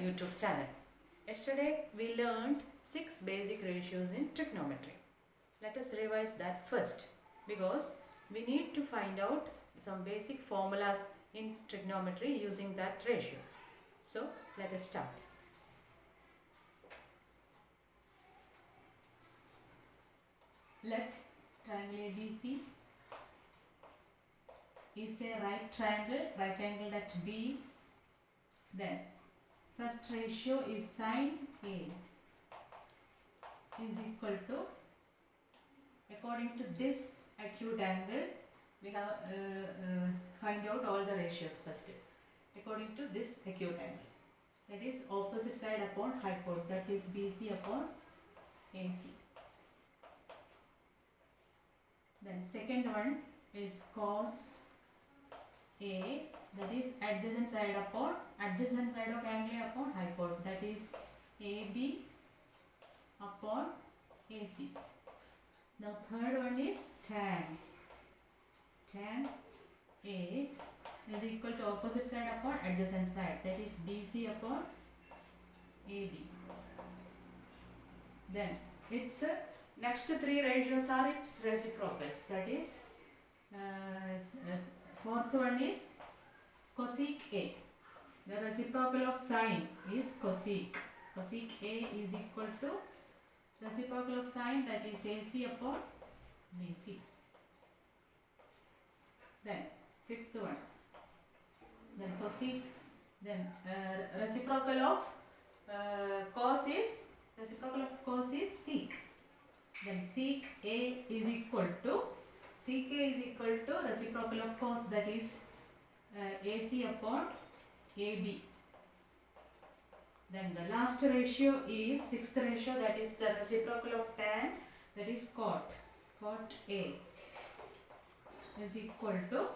YouTube channel. Yesterday we learned 6 basic ratios in trigonometry. Let us revise that first because we need to find out some basic formulas in trigonometry using that ratios. So let us start. Let triangle ABC is a right triangle at B. Then first ratio is sin A is equal to, according to this acute angle, we have find out all the ratios first. According to this acute angle, that is opposite side upon hypotenuse, that is BC upon AC. Then second one is cos A, that is adjacent side of angle upon hypotenuse, that is AB upon AC. Now third one is tan A is equal to opposite side upon adjacent side, that is BC upon AB. Then its next three ratios are its reciprocals, that is fourth one is cosec A. The reciprocal of sine is cosec. Cosec A is equal to reciprocal of sine, that is AC upon BC. Then fifth one, then cosec, then reciprocal of cos is sec. Then sec A is equal to reciprocal of cos, that is AC upon AB. Then the last ratio is sixth ratio, that is the reciprocal of tan, that is cot A is equal to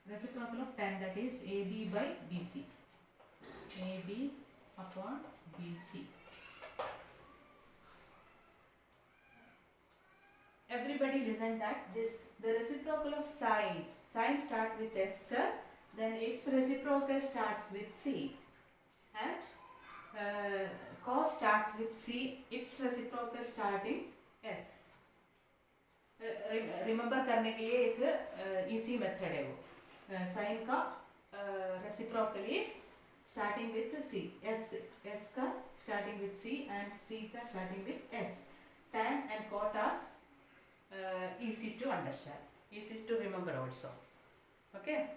reciprocal of tan, that is AB by BC. AB upon BC. Everybody listen that the reciprocal of sine start with S, then its reciprocal starts with C, and cos starts with C, its reciprocal starting S. Remember करने के लिए एक easy method है वो. Sin का reciprocal is starting with C, S का starting with C and C का starting with S. Tan and cot are easy to understand, easy to remember also. Okay,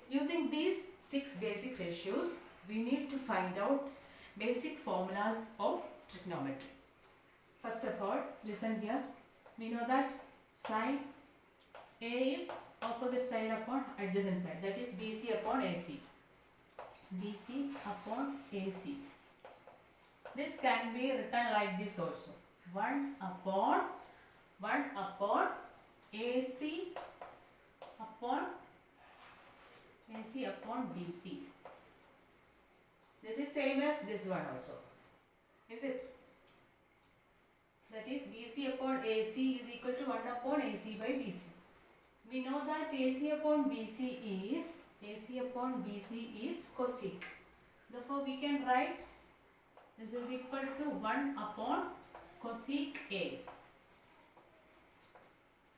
using these 6 basic ratios, we need to find out basic formulas of trigonometry. First of all, listen here. We know that sin A is opposite side upon adjacent side, that is BC upon AC. BC upon AC. This can be written like this also. 1 upon AC upon BC. This is same as this one also, is it? That is BC upon AC is equal to 1 upon AC by BC. We know that AC upon BC is cosec. Therefore we can write this is equal to 1 upon cosec A.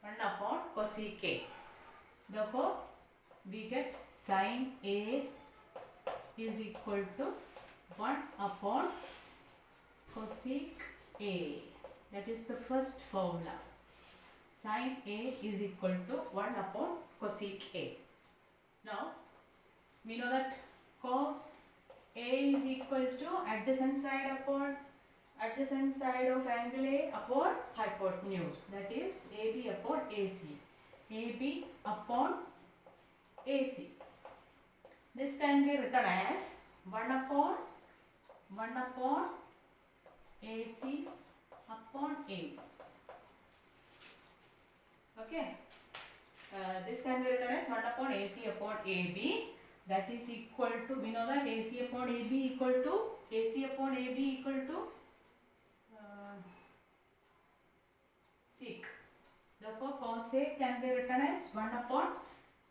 1 upon cosec A. Therefore we get sin A is equal to 1 upon cosec A. That is the first formula. Sin A is equal to 1 upon cosec A. Now we know that cos A is equal to adjacent side of angle A upon hypotenuse, that is AB upon AC. AB upon AC. This can be written as 1 upon AC upon A. Okay. This can be written as 1 upon AC upon AB. That is equal to, we know that AC upon AB equal to sec. Therefore cos A can be written as 1 upon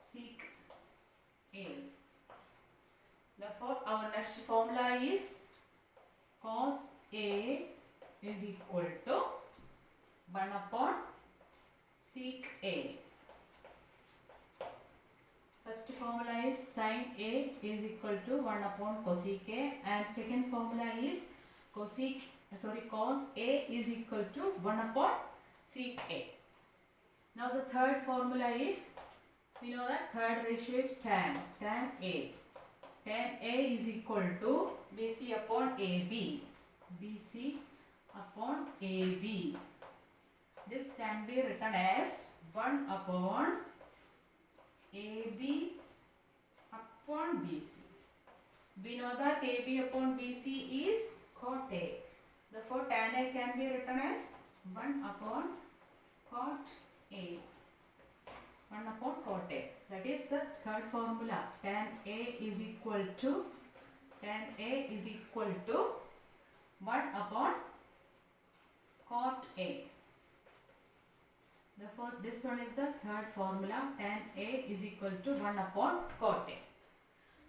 sec A. Therefore, our next formula is cos A is equal to 1 upon sec A. First formula is sin A is equal to 1 upon cosec A, and second formula is cos A is equal to 1 upon sec A. Now the third formula is, we know that third ratio is tan A. Tan A is equal to BC upon AB. BC upon AB. This can be written as 1 upon AB upon BC. We know that AB upon BC is cot A. Therefore, tan A can be written as 1 upon cot A. 1 upon cot A. That is the third formula. Tan A is equal to 1 upon cot A. Therefore, this one is the third formula. Tan A is equal to 1 upon cot A.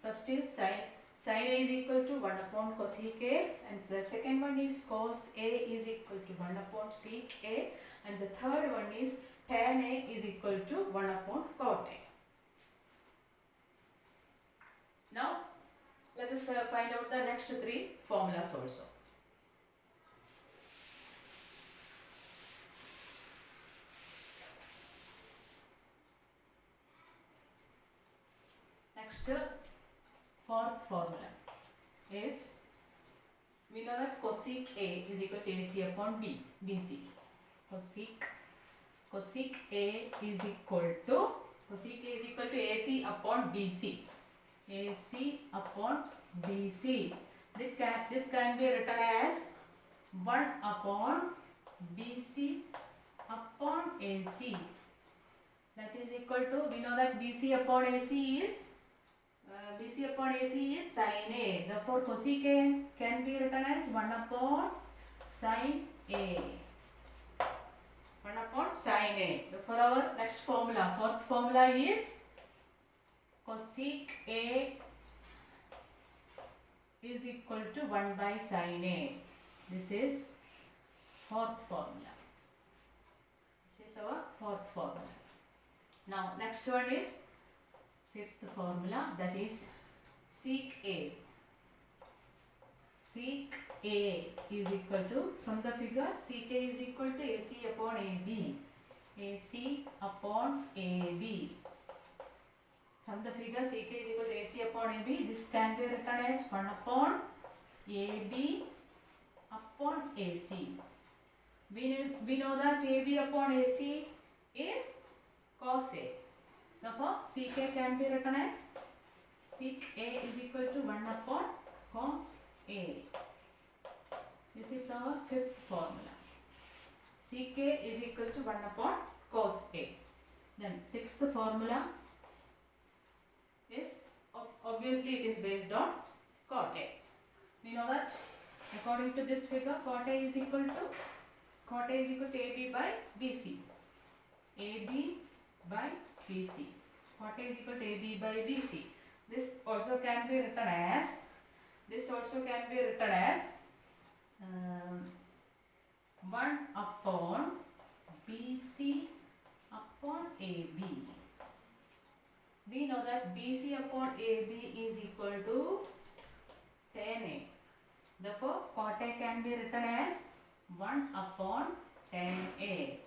First is sin A is equal to 1 upon cosec A, and the second one is cos A is equal to 1 upon sec A, and the third one is tan A is equal to 1 upon cot A. Now, let us find out the next three formulas also. Next, fourth formula is, we know that cosec A is equal to AC upon BC. Cosec A is equal to AC upon BC. AC upon BC. This can be written as 1 upon BC upon AC. That is equal to, we know that BC upon AC is sin A. Therefore, cosec A can be written as 1 upon sin A. 1 upon sin A. For our next formula, fourth formula is cosec A is equal to 1 by sin A. This is fourth formula. This is our fourth formula. Now, next one is fifth formula, that is sec A. Sec A is equal to, from the figure, sec A is equal to AC upon AB. AC upon AB. From the figure, sec A is equal to AC upon AB. This can be written as 1 upon AB upon AC. We know that AB upon AC is cos A. Therefore, sec A can be written as sec A is equal to 1 upon cos A. This is our fifth formula. Sec A is equal to 1 upon cos A. Then sixth formula is, obviously it is based on cot A. We know that according to this figure, cot A is equal to AB by BC. AB by BC. Cot A is equal to AB by BC. This also can be written as 1 upon BC upon AB. We know that BC upon AB is equal to tan A. Therefore, cot A can be written as 1 upon tan A.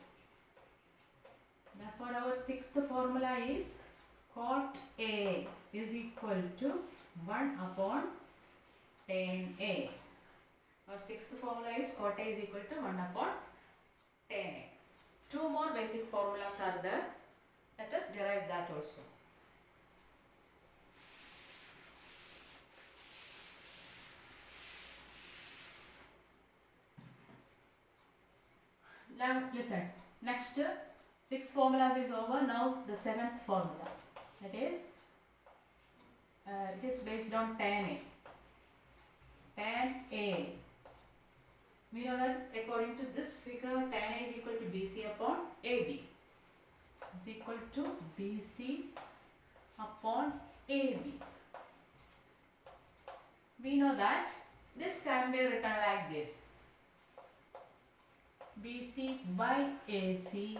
Therefore, our sixth formula is cot A is equal to 1 upon tan A. Our sixth formula is cot A is equal to 1 upon tan A. Two more basic formulas are there. Let us derive that also. Now listen. Next, six formulas is over. Now the seventh formula. That is, it is based on tan A. Tan A. We know that according to this figure, tan A is equal to BC upon AB. Is equal to BC upon AB. we know that this can be written like this: BC by AC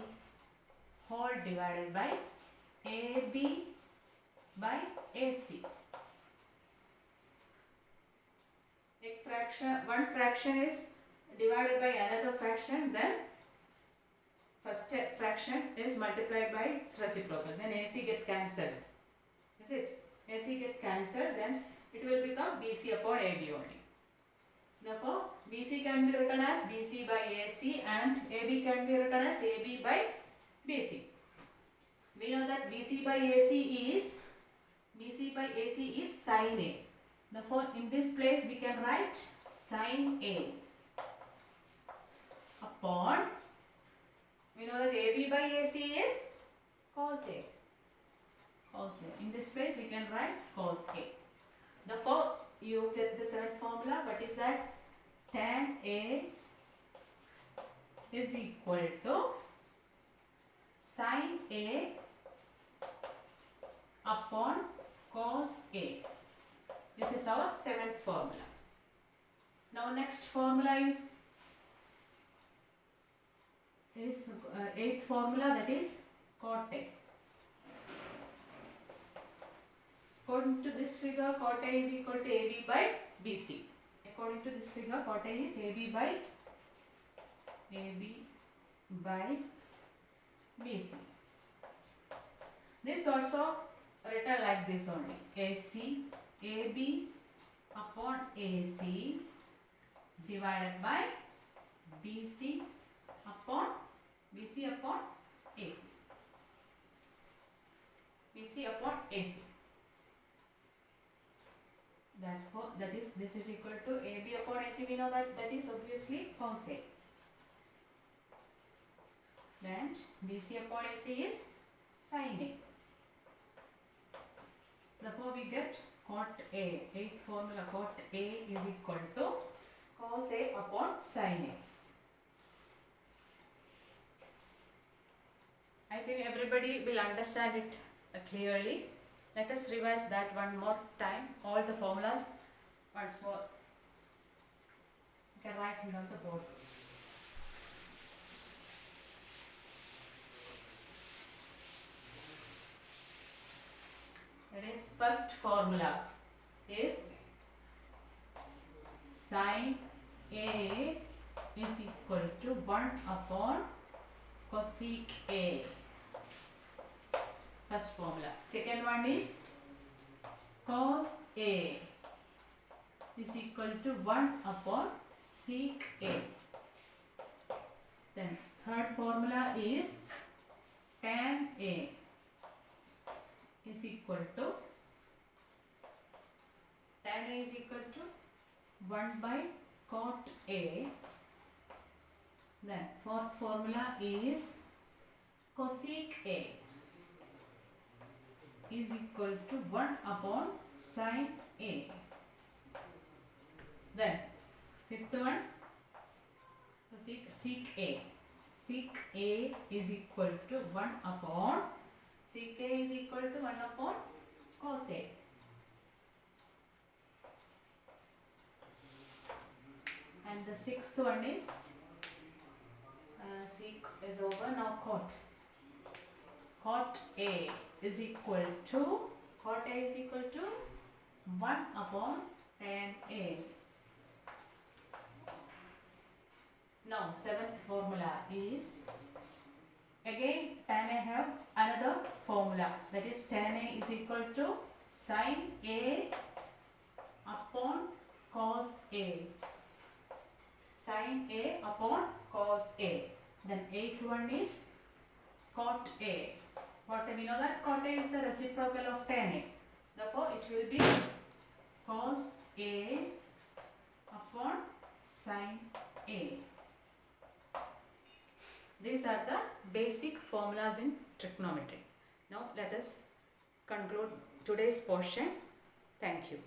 whole divided by AB by AC. One fraction is divided by another fraction, then first fraction is multiplied by its reciprocal, then AC get cancelled. Is it? AC get cancelled, then it will become BC upon AB only. Therefore, BC can be written as BC by AC and AB can be written as AB by BC. We know that BC by AC is sin A. Therefore, in this place we can write sin A upon, we know that AB by AC is cos A. In this place we can write cos A. Therefore, you get the seventh formula. What is that? Tan A is equal to sin A upon cos A. This is our seventh formula. Now next formula is eighth formula, that is cot A. According to this figure, cot A is equal to AB by BC. According to this figure, cot A is AB by BC. This also written like this only: AB upon AC divided by BC upon AC. BC upon AC. Therefore, this is equal to AB upon AC. We know that is obviously cos A. Then BC upon AC is sin A. Therefore, we get cot A. Eighth formula, cot A is equal to cos A upon sin A. I think everybody will understand it clearly. Let us revise that one more time, all the formulas once more. You can write it on the board. That is, first formula is sin A is equal to 1 upon cosec A. First formula. Second one is cos A is equal to 1 upon sec A. Then third formula is tan A is equal to 1 by cot A. Then fourth formula is cosec A is equal to 1 upon sin A. Then fifth one, sec A. Sec A is equal to 1 upon cos A. And the sixth one is sec is over, now cot. Cot A is equal to 1 upon tan A. Now seventh formula is, again tan A have another formula, that is tan A is equal to sin A upon cos A. Sin A upon cos A. Then eighth one is cot A. We know that cot A is the reciprocal of tan A. Therefore, it will be cos A upon sin A. These are the basic formulas in trigonometry. Now, let us conclude today's portion. Thank you.